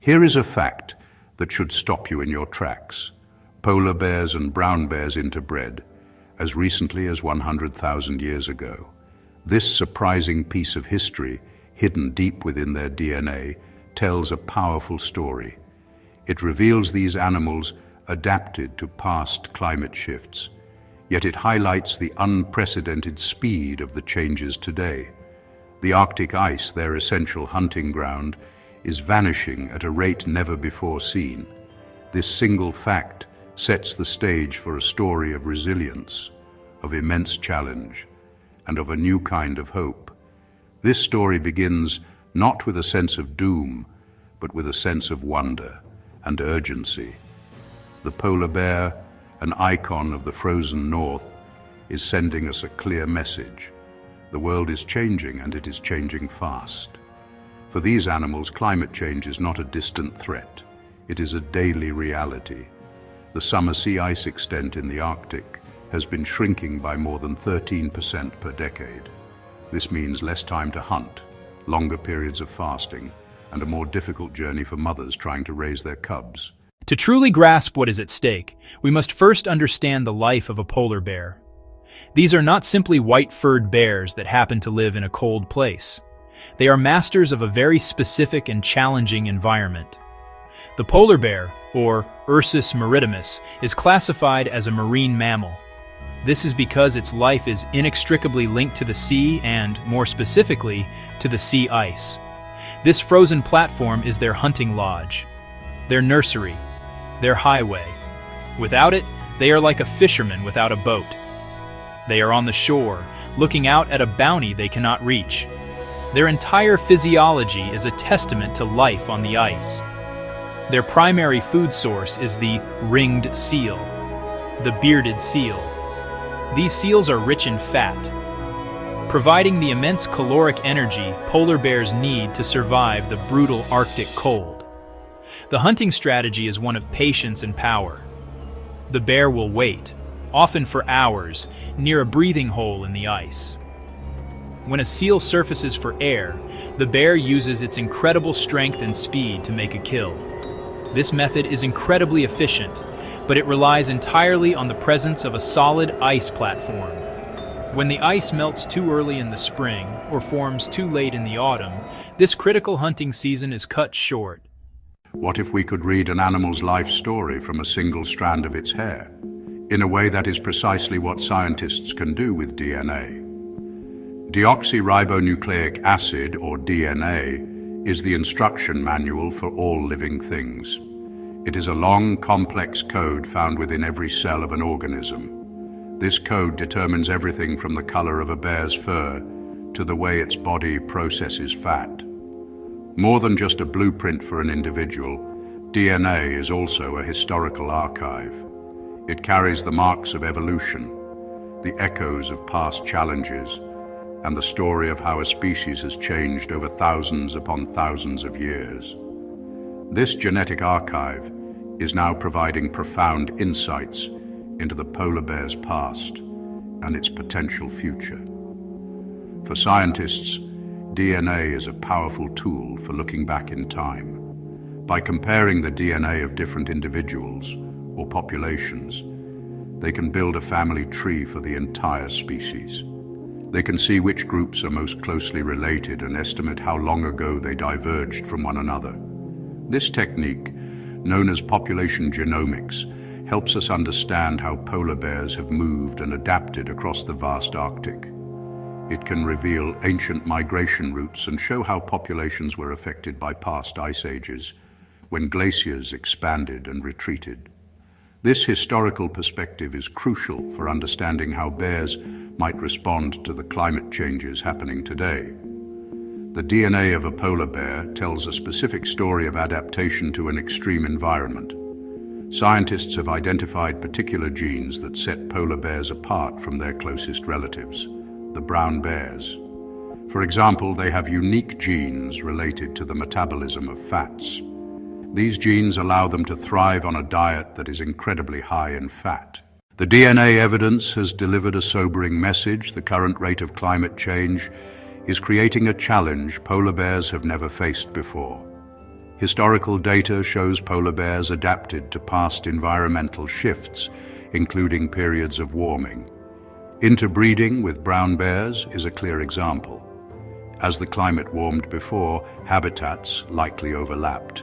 Here is a fact that should stop you in your tracks. Polar bears and brown bears interbred as recently as 100,000 years ago. This surprising piece of history, hidden deep within their DNA, tells a powerful story. It reveals these animals adapted to past climate shifts, yet it highlights the unprecedented speed of the changes today. The Arctic ice, their essential hunting ground, is vanishing at a rate never before seen. This single fact sets the stage for a story of resilience, of immense challenge, and of a new kind of hope. This story begins not with a sense of doom, but with a sense of wonder and urgency. The polar bear, an icon of the frozen north, is sending us a clear message. The world is changing, and it is changing fast. For these animals, climate change is not a distant threat. It is a daily reality. The summer sea ice extent in the Arctic has been shrinking by more than 13% per decade. This means less time to hunt, longer periods of fasting, and a more difficult journey for mothers trying to raise their cubs. To truly grasp what is at stake, we must first understand the life of a polar bear. These are not simply white-furred bears that happen to live in a cold place. They are masters of a very specific and challenging environment. The polar bear, or Ursus maritimus, is classified as a marine mammal. This is because its life is inextricably linked to the sea and, more specifically, to the sea ice. This frozen platform is their hunting lodge, their nursery, their highway. Without it, they are like a fisherman without a boat. They are on the shore, looking out at a bounty they cannot reach. Their entire physiology is a testament to life on the ice. Their primary food source is the ringed seal, the bearded seal. These seals are rich in fat, providing the immense caloric energy polar bears need to survive the brutal Arctic cold. The hunting strategy is one of patience and power. The bear will wait, often for hours, near a breathing hole in the ice. When a seal surfaces for air, the bear uses its incredible strength and speed to make a kill. This method is incredibly efficient, but it relies entirely on the presence of a solid ice platform. When the ice melts too early in the spring or forms too late in the autumn, this critical hunting season is cut short. What if we could read an animal's life story from a single strand of its hair, in a way that is precisely what scientists can do with DNA? Deoxyribonucleic acid, or DNA, is the instruction manual for all living things. It is a long, complex code found within every cell of an organism. This code determines everything from the color of a bear's fur to the way its body processes fat. More than just a blueprint for an individual, DNA is also a historical archive. It carries the marks of evolution, the echoes of past challenges, and the story of how a species has changed over thousands upon thousands of years. This genetic archive is now providing profound insights into the polar bear's past and its potential future. For scientists, DNA is a powerful tool for looking back in time. By comparing the DNA of different individuals or populations, they can build a family tree for the entire species. They can see which groups are most closely related and estimate how long ago they diverged from one another. This technique, known as population genomics, helps us understand how polar bears have moved and adapted across the vast Arctic. It can reveal ancient migration routes and show how populations were affected by past ice ages, when glaciers expanded and retreated. This historical perspective is crucial for understanding how bears might respond to the climate changes happening today. The DNA of a polar bear tells a specific story of adaptation to an extreme environment. Scientists have identified particular genes that set polar bears apart from their closest relatives, the brown bears. For example, they have unique genes related to the metabolism of fats. These genes allow them to thrive on a diet that is incredibly high in fat. The DNA evidence has delivered a sobering message. The current rate of climate change is creating a challenge polar bears have never faced before. Historical data shows polar bears adapted to past environmental shifts, including periods of warming. Interbreeding with brown bears is a clear example. As the climate warmed before, habitats likely overlapped,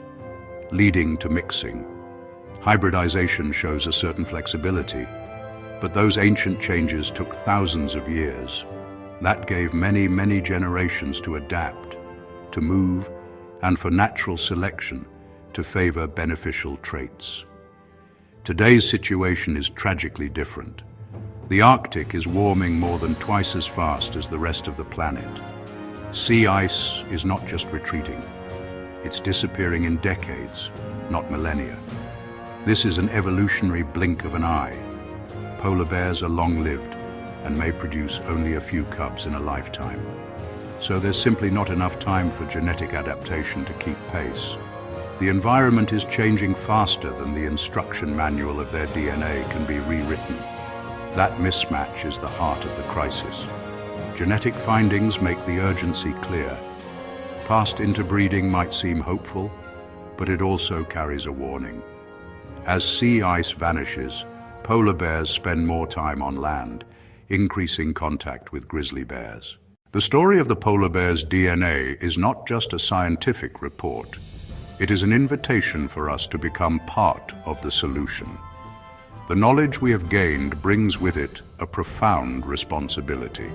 leading to mixing. Hybridization shows a certain flexibility, but those ancient changes took thousands of years. That gave many generations to adapt, to move, and for natural selection to favor beneficial traits. Today's situation is tragically different. The Arctic is warming more than twice as fast as the rest of the planet. Sea ice is not just retreating, it's disappearing in decades, not millennia. This is an evolutionary blink of an eye. Polar bears are long-lived and may produce only a few cubs in a lifetime. So there's simply not enough time for genetic adaptation to keep pace. The environment is changing faster than the instruction manual of their DNA can be rewritten. That mismatch is the heart of the crisis. Genetic findings make the urgency clear. Past interbreeding might seem hopeful, but it also carries a warning. As sea ice vanishes, polar bears spend more time on land, increasing contact with grizzly bears. The story of the polar bear's DNA is not just a scientific report. It is an invitation for us to become part of the solution. The knowledge we have gained brings with it a profound responsibility.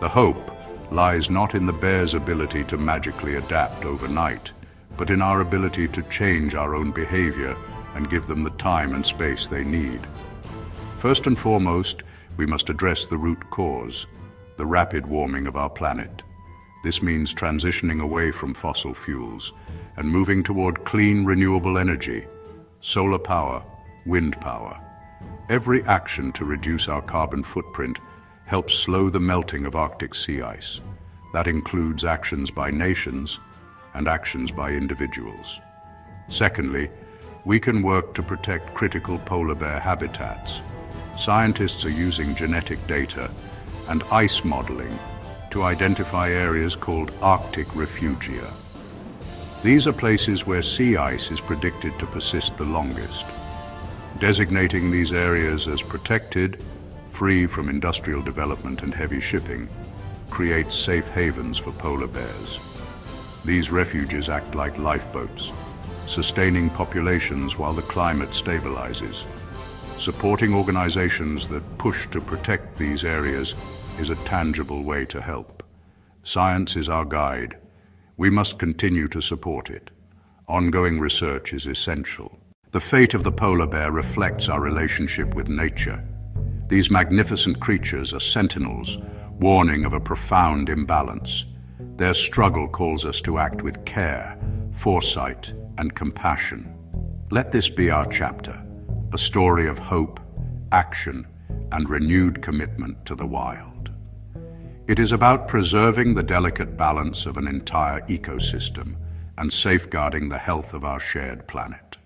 The hope lies not in the bear's ability to magically adapt overnight, but in our ability to change our own behavior and give them the time and space they need. First and foremost, we must address the root cause, the rapid warming of our planet. This means transitioning away from fossil fuels and moving toward clean, renewable energy, solar power, wind power. Every action to reduce our carbon footprint helps slow the melting of Arctic sea ice. That includes actions by nations and actions by individuals. Secondly, we can work to protect critical polar bear habitats. Scientists are using genetic data and ice modeling to identify areas called Arctic refugia. These are places where sea ice is predicted to persist the longest. Designating these areas as protected, free from industrial development and heavy shipping, creates safe havens for polar bears. These refuges act like lifeboats, sustaining populations while the climate stabilizes. Supporting organizations that push to protect these areas is a tangible way to help. Science is our guide. We must continue to support it. Ongoing research is essential. The fate of the polar bear reflects our relationship with nature. These magnificent creatures are sentinels, warning of a profound imbalance. Their struggle calls us to act with care, foresight, and compassion. Let this be our chapter, a story of hope, action, and renewed commitment to the wild. It is about preserving the delicate balance of an entire ecosystem and safeguarding the health of our shared planet.